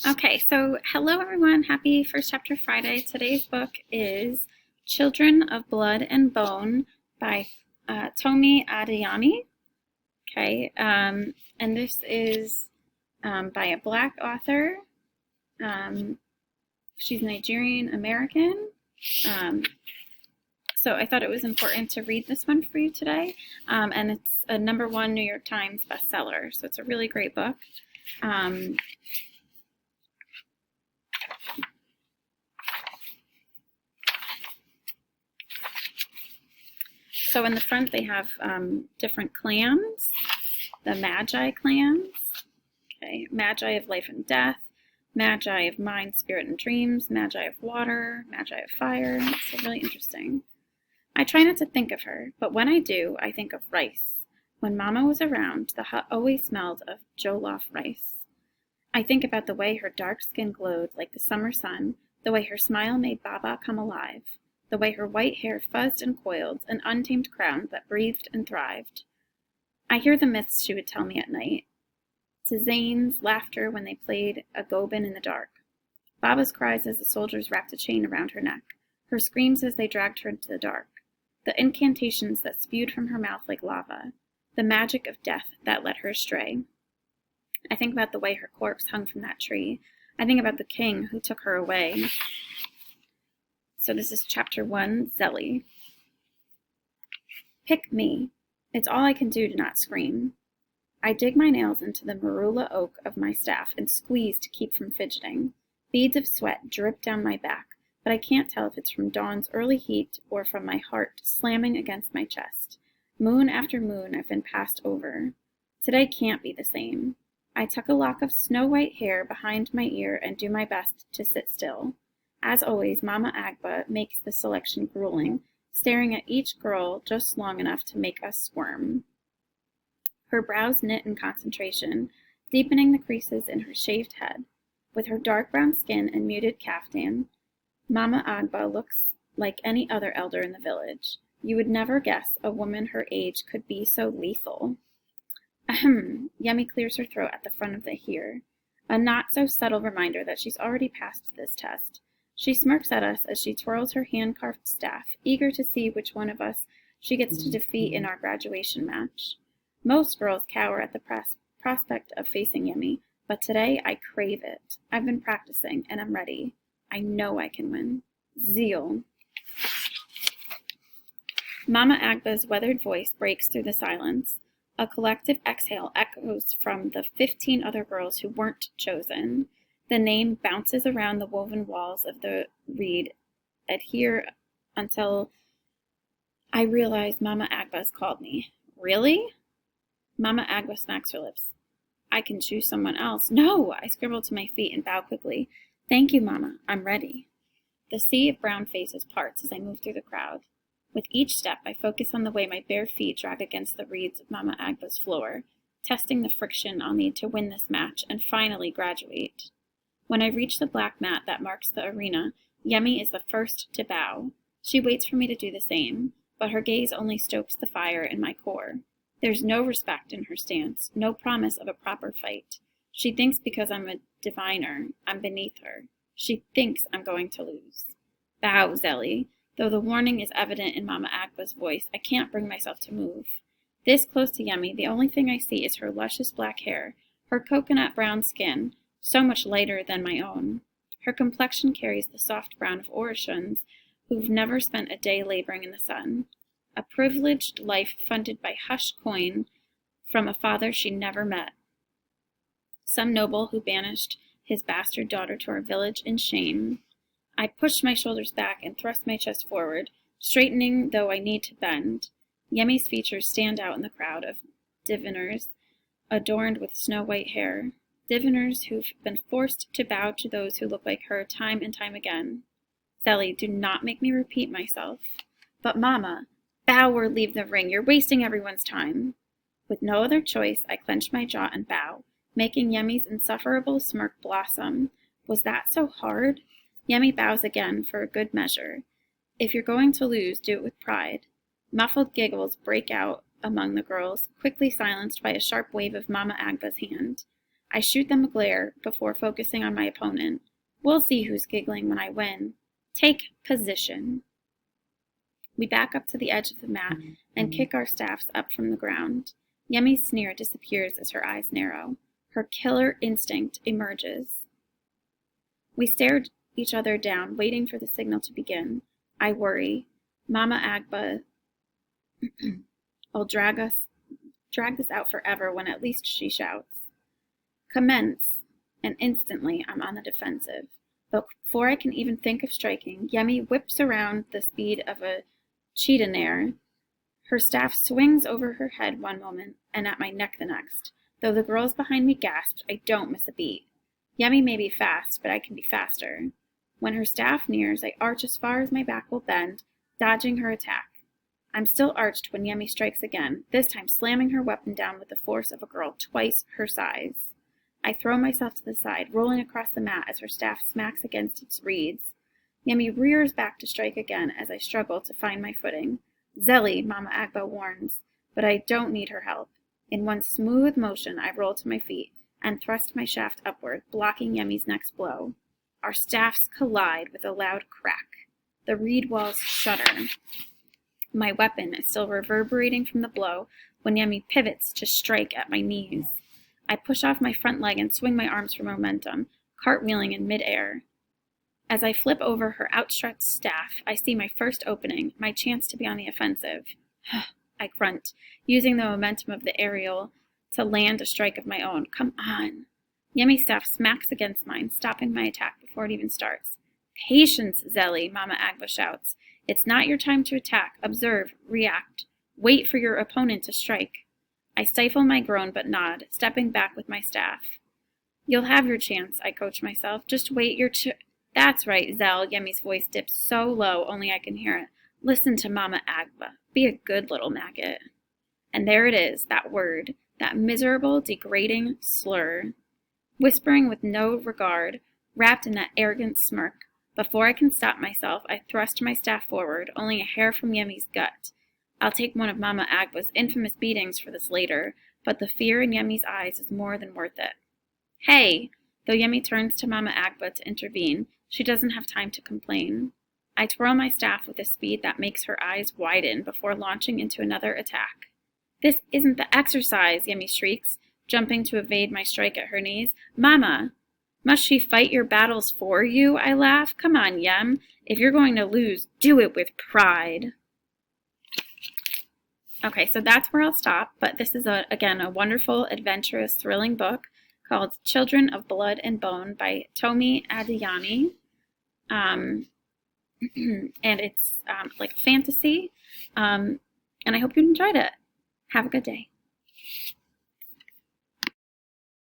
Okay, so hello everyone. Happy First Chapter Friday. Today's book is Children of Blood and Bone by Tomi Adeyemi. Okay, and this is by a Black author. She's Nigerian American. So I thought it was important to read this one for you today. And it's a #1 New York Times bestseller. So it's a really great book. So in the front they have different clans, the Magi clans, okay, Magi of life and death, Magi of mind, spirit, and dreams, Magi of water, Magi of fire. So really interesting. I try not to think of her, but when I do, I think of rice. When Mama was around, the hut always smelled of jollof rice. I think about the way her dark skin glowed like the summer sun, the way her smile made Baba come alive, the way her white hair fuzzed and coiled, an untamed crown that breathed and thrived. I hear the myths she would tell me at night. To Zane's laughter when they played a gobin in the dark. Baba's cries as the soldiers wrapped a chain around her neck. Her screams as they dragged her into the dark. The incantations that spewed from her mouth like lava. The magic of death that led her astray. I think about the way her corpse hung from that tree. I think about the king who took her away. So this is chapter 1, Zelly. Pick me. It's all I can do to not scream. I dig my nails into the marula oak of my staff and squeeze to keep from fidgeting. Beads of sweat drip down my back, but I can't tell if it's from dawn's early heat or from my heart slamming against my chest. Moon after moon I've been passed over. Today can't be the same. I tuck a lock of snow-white hair behind my ear and do my best to sit still. As always, Mama Agba makes the selection grueling, staring at each girl just long enough to make us squirm. Her brows knit in concentration, deepening the creases in her shaved head. With her dark brown skin and muted caftan, Mama Agba looks like any other elder in the village. You would never guess a woman her age could be so lethal. Ahem. Yemi clears her throat at the front of the here, a not-so-subtle reminder that she's already passed this test. She smirks at us as she twirls her hand-carved staff, eager to see which one of us she gets to defeat in our graduation match. Most girls cower at the prospect of facing Yemi, but today I crave it. I've been practicing, and I'm ready. I know I can win. Zeal. Mama Agba's weathered voice breaks through the silence. A collective exhale echoes from the 15 other girls who weren't chosen. The name bounces around the woven walls of the reed. Adhere until I realize Mama Agba's called me. Really? Mama Agba smacks her lips. I can choose someone else. No! I scribble to my feet and bow quickly. Thank you, Mama. I'm ready. The sea of brown faces parts as I move through the crowd. With each step, I focus on the way my bare feet drag against the reeds of Mama Agba's floor, testing the friction I'll need to win this match and finally graduate. When I reach the black mat that marks the arena, Yemi is the first to bow. She waits for me to do the same, but her gaze only stokes the fire in my core. There's no respect in her stance, no promise of a proper fight. She thinks because I'm a diviner, I'm beneath her. She thinks I'm going to lose. Bow, Zelly. Though the warning is evident in Mama Agba's voice, I can't bring myself to move. This close to Yemi, the only thing I see is her luscious black hair, her coconut brown skin, so much lighter than my own. Her complexion carries the soft brown of Orishans who've never spent a day laboring in the sun. A privileged life funded by hush coin from a father she never met. Some noble who banished his bastard daughter to our village in shame. I push my shoulders back and thrust my chest forward, straightening though I need to bend. Yemi's features stand out in the crowd of diviners adorned with snow-white hair. Diviners who've been forced to bow to those who look like her time and time again. Zelly, do not make me repeat myself. But Mama, bow or leave the ring. You're wasting everyone's time. With no other choice, I clench my jaw and bow, making Yemi's insufferable smirk blossom. Was that so hard? Yemi bows again for a good measure. If you're going to lose, do it with pride. Muffled giggles break out among the girls, quickly silenced by a sharp wave of Mama Agba's hand. I shoot them a glare before focusing on my opponent. We'll see who's giggling when I win. Take position. We back up to the edge of the mat and kick our staffs up from the ground. Yemi's sneer disappears as her eyes narrow. Her killer instinct emerges. We stare each other down, waiting for the signal to begin. I worry. Mama Agba will drag this out forever when at least she shouts. Commence, and instantly I'm on the defensive. But before I can even think of striking, Yemi whips around the speed of a cheetah. Her staff swings over her head one moment and at my neck the next. Though the girls behind me gasped, I don't miss a beat. Yemi may be fast, but I can be faster. When her staff nears, I arch as far as my back will bend, dodging her attack. I'm still arched when Yemi strikes again, this time slamming her weapon down with the force of a girl twice her size. I throw myself to the side, rolling across the mat as her staff smacks against its reeds. Yemi rears back to strike again as I struggle to find my footing. Zelly, Mama Agba warns, but I don't need her help. In one smooth motion, I roll to my feet and thrust my shaft upward, blocking Yemi's next blow. Our staffs collide with a loud crack. The reed walls shudder. My weapon is still reverberating from the blow when Yemi pivots to strike at my knees. I push off my front leg and swing my arms for momentum, cartwheeling in midair. As I flip over her outstretched staff, I see my first opening, my chance to be on the offensive. I grunt, using the momentum of the aerial to land a strike of my own. Come on. Yemi's staff smacks against mine, stopping my attack before it even starts. Patience, Zelly, Mama Agba shouts. It's not your time to attack. Observe, react. Wait for your opponent to strike. I stifle my groan but nod, stepping back with my staff. You'll have your chance, I coach myself. Just wait your That's right, Zell. Yemi's voice dips so low only I can hear it. Listen to Mama Agba. Be a good little maggot. And there it is, that word, that miserable, degrading slur. Whispering with no regard, wrapped in that arrogant smirk. Before I can stop myself, I thrust my staff forward, only a hair from Yemi's gut. I'll take one of Mama Agba's infamous beatings for this later, but the fear in Yemi's eyes is more than worth it. Hey! Though Yemi turns to Mama Agba to intervene, she doesn't have time to complain. I twirl my staff with a speed that makes her eyes widen before launching into another attack. This isn't the exercise, Yemi shrieks, jumping to evade my strike at her knees. Mama! Must she fight your battles for you? I laugh. Come on, Yem. If you're going to lose, do it with pride. Okay, so that's where I'll stop, but this is, again, a wonderful, adventurous, thrilling book called Children of Blood and Bone by Tomi Adeyemi. And it's like fantasy, and I hope you enjoyed it. Have a good day.